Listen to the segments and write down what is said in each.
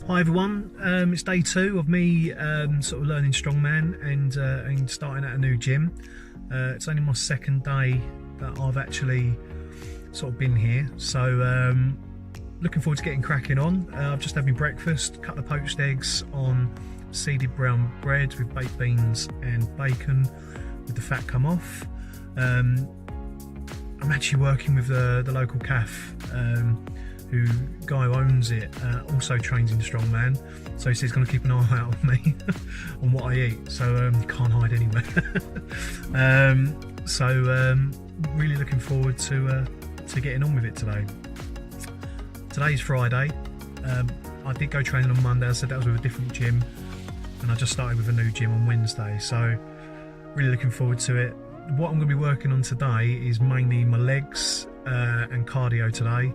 Hi everyone, it's day 2 of me sort of learning Strongman and starting at a new gym. It's only my second day that I've actually sort of been here, so looking forward to getting cracking on. I've just had my breakfast, a couple of poached eggs on seeded brown bread with baked beans and bacon with the fat come off. I'm actually working with the local calf. Guy who owns it also trains in Strongman, so he says he's going to keep an eye out on me on what I eat, so can't hide anywhere. Really looking forward to getting on with it today. Today's Friday. I did go training on Monday. I said that was with a different gym, and I just started with a new gym on Wednesday, so really looking forward to it. What I'm going to be working on today is mainly my legs and cardio today.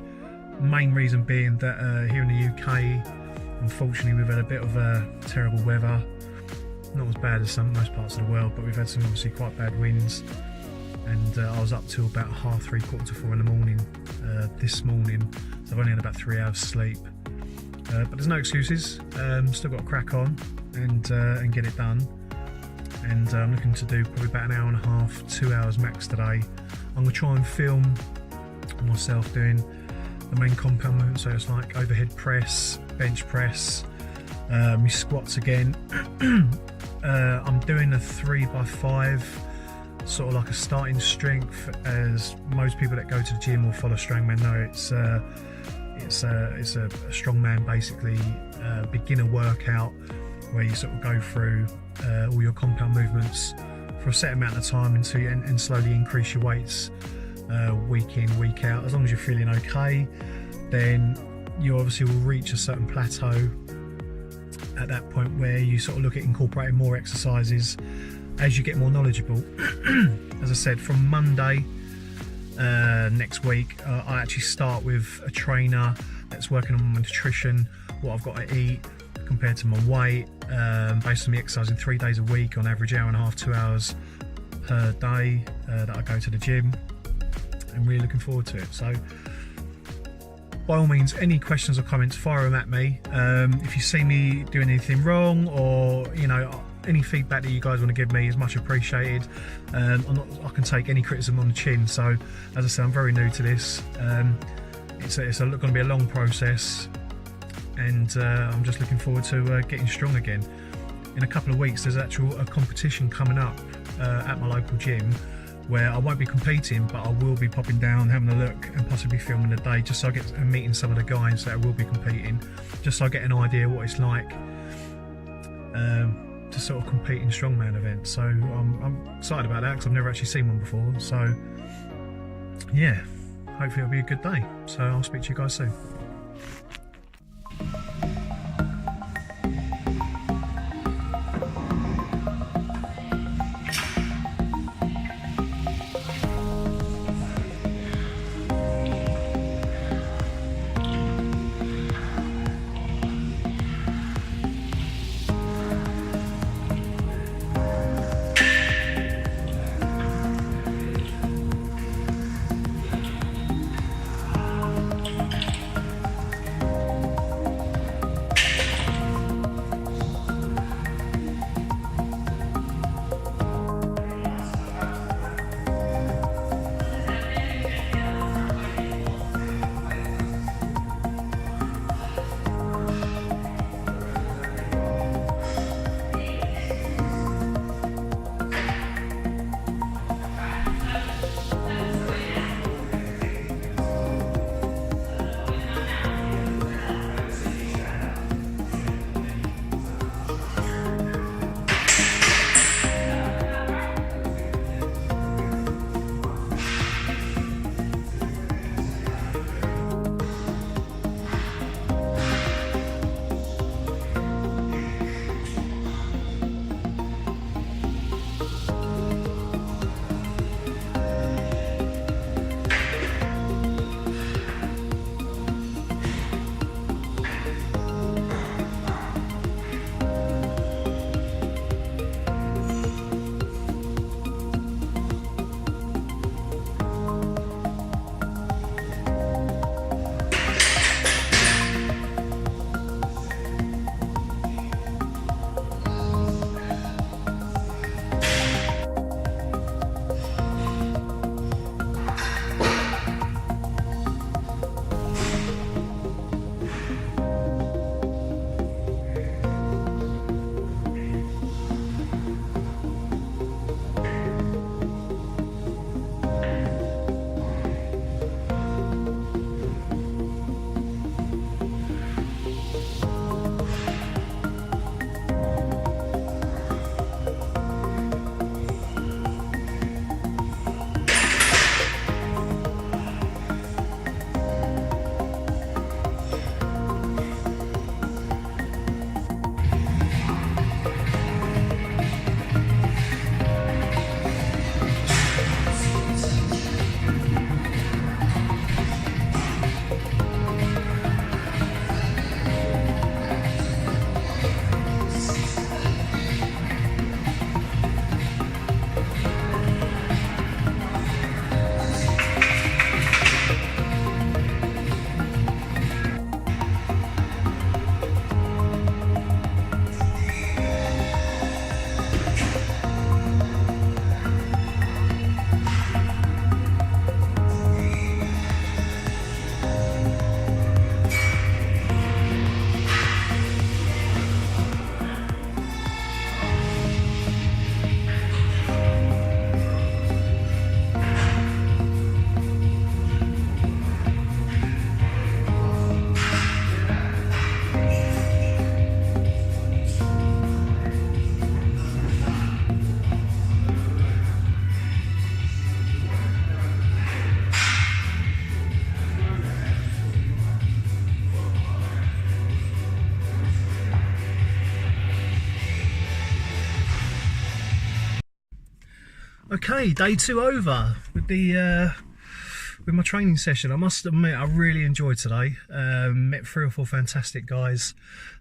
Main reason being that here in the UK, unfortunately, we've had a bit of terrible weather. Not as bad as most parts of the world, but we've had some obviously quite bad winds. And I was up till about 3:30, 4:45 in the morning this morning, so I've only had about 3 hours sleep. But there's no excuses. Still got to crack on and get it done. And I'm looking to do probably about an hour and a half, 2 hours max today. I'm going to try and film myself doing the main compound movement, so it's like overhead press, bench press, my squats again. I'm doing a 3x5, sort of like a starting strength, as most people that go to the gym or follow Strongman know. It's a Strongman basically beginner workout where you sort of go through all your compound movements for a set amount of time and slowly increase your weights week in, week out. As long as you're feeling okay, then you obviously will reach a certain plateau at that point where you sort of look at incorporating more exercises as you get more knowledgeable. As I said, from Monday next week, I actually start with a trainer that's working on my nutrition, what I've got to eat compared to my weight, based on me exercising 3 days a week on average hour and a half, 2 hours per day that I go to the gym. I'm really looking forward to it. So by all means, any questions or comments, fire them at me. If you see me doing anything wrong, or any feedback that you guys want to give me is much appreciated. I can take any criticism on the chin. So as I said, I'm very new to this. It's going to be a long process, and I'm just looking forward to getting strong again. In a couple of weeks, there's a competition coming up at my local gym, where I won't be competing, but I will be popping down, having a look, and possibly filming the day, just so I get meeting some of the guys that will be competing, just so I get an idea what it's like to sort of compete in Strongman events. So I'm excited about that, because I've never actually seen one before. So yeah, hopefully it'll be a good day. So I'll speak to you guys soon. Okay, day 2 over with the with my training session. I must admit, I really enjoyed today. Met 3 or 4 fantastic guys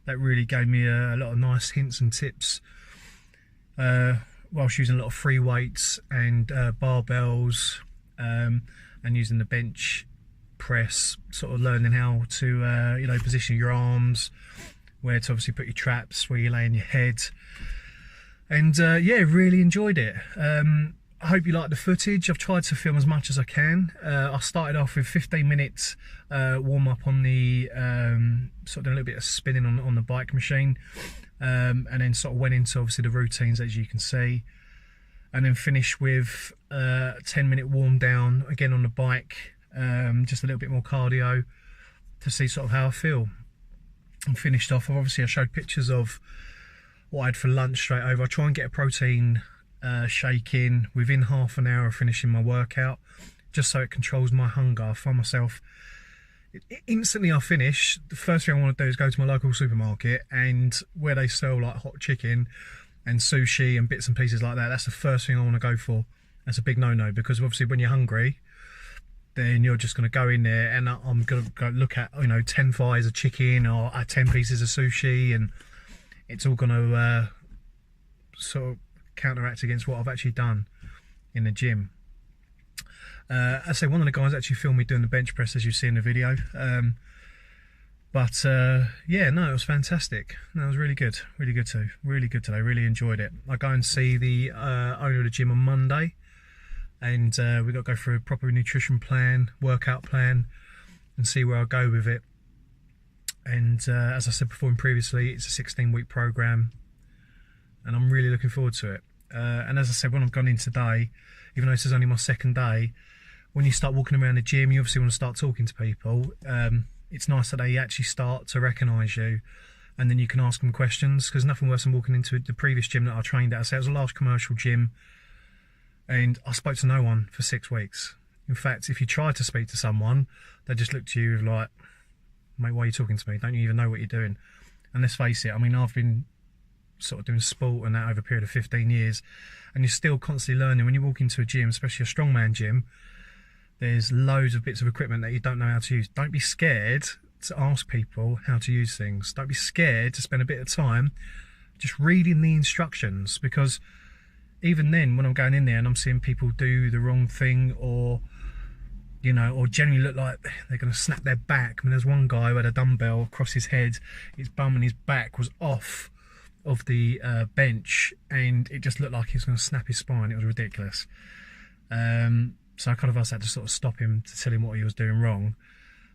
that really gave me a lot of nice hints and tips whilst using a lot of free weights and barbells, and using the bench press, sort of learning how to you know, position your arms, where to obviously put your traps, where you're laying your head. And yeah, really enjoyed it. I hope you like the footage. I've tried to film as much as I can. I started off with 15 minutes warm up on the sort of doing a little bit of spinning on the bike machine, and then sort of went into obviously the routines, as you can see, and then finished with a 10-minute warm down again on the bike, just a little bit more cardio to see sort of how I feel. And finished off, obviously I showed pictures of what I had for lunch straight over. I try and get a protein shake in within half an hour of finishing my workout, just so it controls my hunger. I find myself, instantly I finish, the first thing I want to do is go to my local supermarket, and where they sell like hot chicken and sushi and bits and pieces like that, that's the first thing I want to go for. That's a big no-no, because obviously when you're hungry, then you're just going to go in there and I'm going to go look at, you know, 10 thighs of chicken or 10 pieces of sushi, and it's all going to sort of counteract against what I've actually done in the gym. I say one of the guys actually filmed me doing the bench press, as you see in the video. But yeah, no, it was fantastic. No, it was really good too. Really good today. Really enjoyed it. I go and see the owner of the gym on Monday, and we've got to go through a proper nutrition plan, workout plan, and see where I go with it. And as I said before and previously, it's a 16-week program, and I'm really looking forward to it. And as I said, when I've gone in today, even though this is only my 2nd day, when you start walking around the gym, you obviously want to start talking to people. It's nice that they actually start to recognise you, and then you can ask them questions, because nothing worse than walking into the previous gym that I trained at. So it was a large commercial gym, and I spoke to no one for 6 weeks. In fact, if you tried to speak to someone, they just looked at you with like, mate, why are you talking to me? Don't you even know what you're doing? And let's face it, I mean, I've been sort of doing sport and that over a period of 15 years, and you're still constantly learning. When you walk into a gym, especially a strongman gym, there's loads of bits of equipment that you don't know how to use. Don't be scared to ask people how to use things. Don't be scared to spend a bit of time just reading the instructions, because even then, when I'm going in there and I'm seeing people do the wrong thing, or you know, or generally look like they're going to snap their back. I mean, there's one guy who had a dumbbell across his head, his bum and his back was off of the bench, and it just looked like he was going to snap his spine. It was ridiculous. So I kind of had to sort of stop him to tell him what he was doing wrong.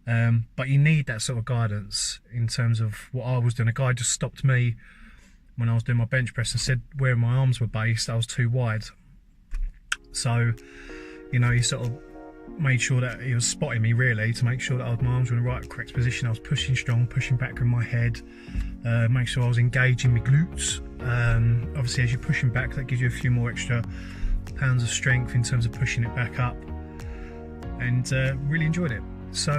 But you need that sort of guidance in terms of what I was doing. A guy just stopped me when I was doing my bench press and said where my arms were based, I was too wide. So, you know, he sort of made sure that he was spotting me, really, to make sure that my arms were in the right, correct position. I was pushing strong, pushing back with my head, make sure I was engaging my glutes. Obviously, as you're pushing back, that gives you a few more extra pounds of strength in terms of pushing it back up, and really enjoyed it. So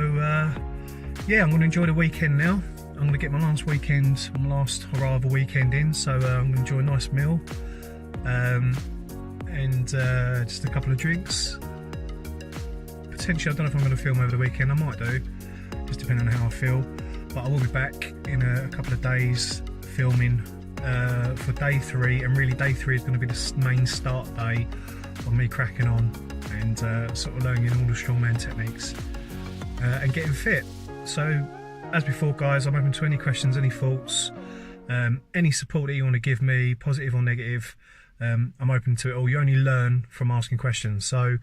yeah, I'm going to enjoy the weekend now. I'm going to get my last hurrah of a weekend in, so I'm going to enjoy a nice meal, and just a couple of drinks. Potentially, I don't know if I'm going to film over the weekend. I might do, just depending on how I feel. But I will be back in a couple of days filming for day 3, and really day 3 is going to be the main start day of me cracking on and sort of learning all the strongman techniques and getting fit. So as before, guys, I'm open to any questions, any thoughts, any support that you want to give me, positive or negative. I'm open to it all. You only learn from asking questions. So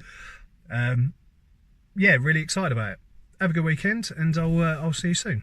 yeah, really excited about it. Have a good weekend, and I'll see you soon.